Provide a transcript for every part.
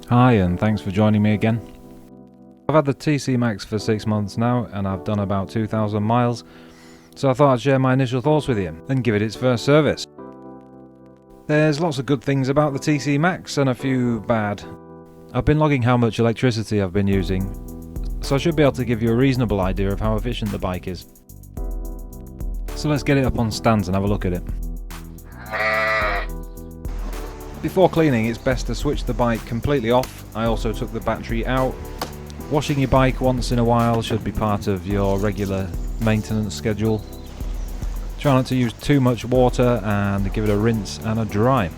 Hi, and thanks for joining me again. I've had the TC Max for 6 months now, and I've done about 2,000 miles, so I thought I'd share my initial thoughts with you and give it its first service. There's lots of good things about the TC Max and a few bad. I've been logging how much electricity I've been using, so I should be able to give you a reasonable idea of how efficient the bike is. So let's get it up on stands and have a look at it. Before cleaning, it's best to switch the bike completely off. I also took the battery out. Washing your bike once in a while should be part of your regular maintenance schedule. Try not to use too much water and give it a rinse and a dry.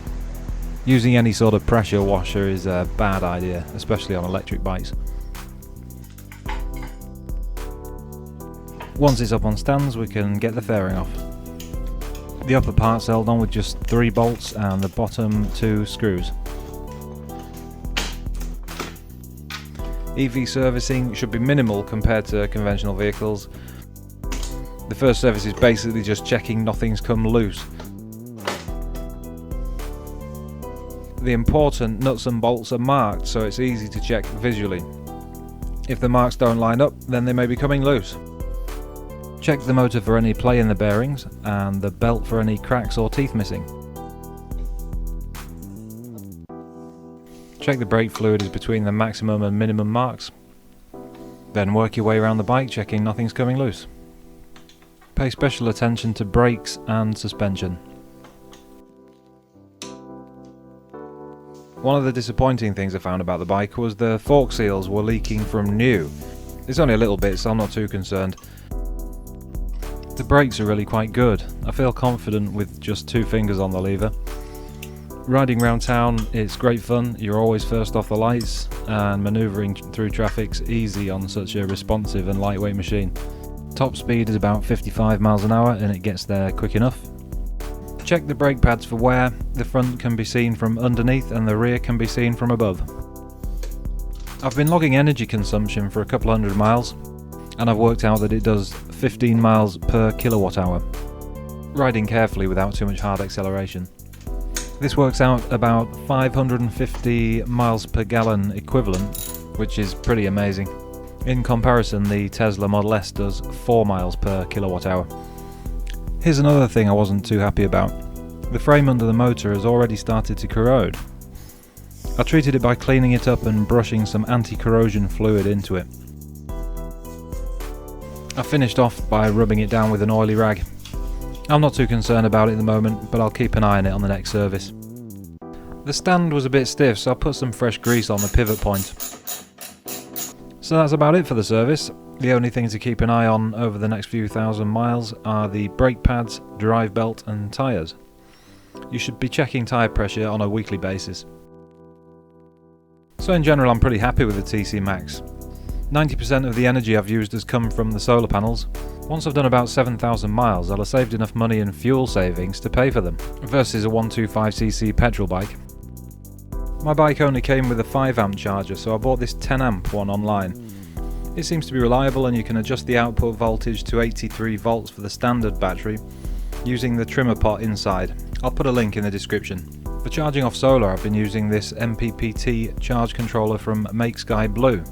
Using any sort of pressure washer is a bad idea, especially on electric bikes. Once it's up on stands, we can get the fairing off. The upper part's held on with just 3 bolts and the bottom 2 screws. EV servicing should be minimal compared to conventional vehicles. The first service is basically just checking nothing's come loose. The important nuts and bolts are marked, so it's easy to check visually. If the marks don't line up, then they may be coming loose. Check the motor for any play in the bearings and the belt for any cracks or teeth missing. Check the brake fluid is between the maximum and minimum marks. Then work your way around the bike checking nothing's coming loose. Pay special attention to brakes and suspension. One of the disappointing things I found about the bike was the fork seals were leaking from new. It's only a little bit, so I'm not too concerned. The brakes are really quite good. I feel confident with just 2 fingers on the lever. Riding around town, it's great fun. You're always first off the lights, and manoeuvring through traffic's easy on such a responsive and lightweight machine. Top speed is about 55 miles an hour and it gets there quick enough. Check the brake pads for wear. The front can be seen from underneath and the rear can be seen from above. I've been logging energy consumption for a couple hundred miles, and I've worked out that it does 15 miles per kilowatt hour, riding carefully without too much hard acceleration. This works out about 550 miles per gallon equivalent, which is pretty amazing. In comparison, the Tesla Model S does 4 miles per kilowatt hour. Here's another thing I wasn't too happy about. The frame under the motor has already started to corrode. I treated it by cleaning it up and brushing some anti-corrosion fluid into it. I finished off by rubbing it down with an oily rag. I'm not too concerned about it at the moment, but I'll keep an eye on it on the next service. The stand was a bit stiff, so I put some fresh grease on the pivot point. So that's about it for the service. The only things to keep an eye on over the next few thousand miles are the brake pads, drive belt and tyres. You should be checking tyre pressure on a weekly basis. So in general, I'm pretty happy with the TC Max. 90% of the energy I've used has come from the solar panels. Once I've done about 7,000 miles, I'll have saved enough money in fuel savings to pay for them, versus a 125cc petrol bike. My bike only came with a 5 amp charger, so I bought this 10 amp one online. It seems to be reliable and you can adjust the output voltage to 83 volts for the standard battery using the trimmer pot inside. I'll put a link in the description. For charging off solar, I've been using this MPPT charge controller from Make Sky Blue.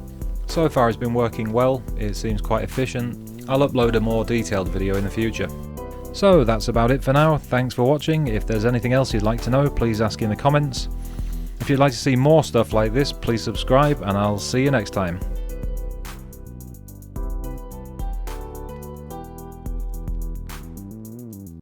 So far it's been working well, it seems quite efficient. I'll upload a more detailed video in the future. So that's about it for now, thanks for watching. If there's anything else you'd like to know, please ask in the comments. If you'd like to see more stuff like this, please subscribe and I'll see you next time.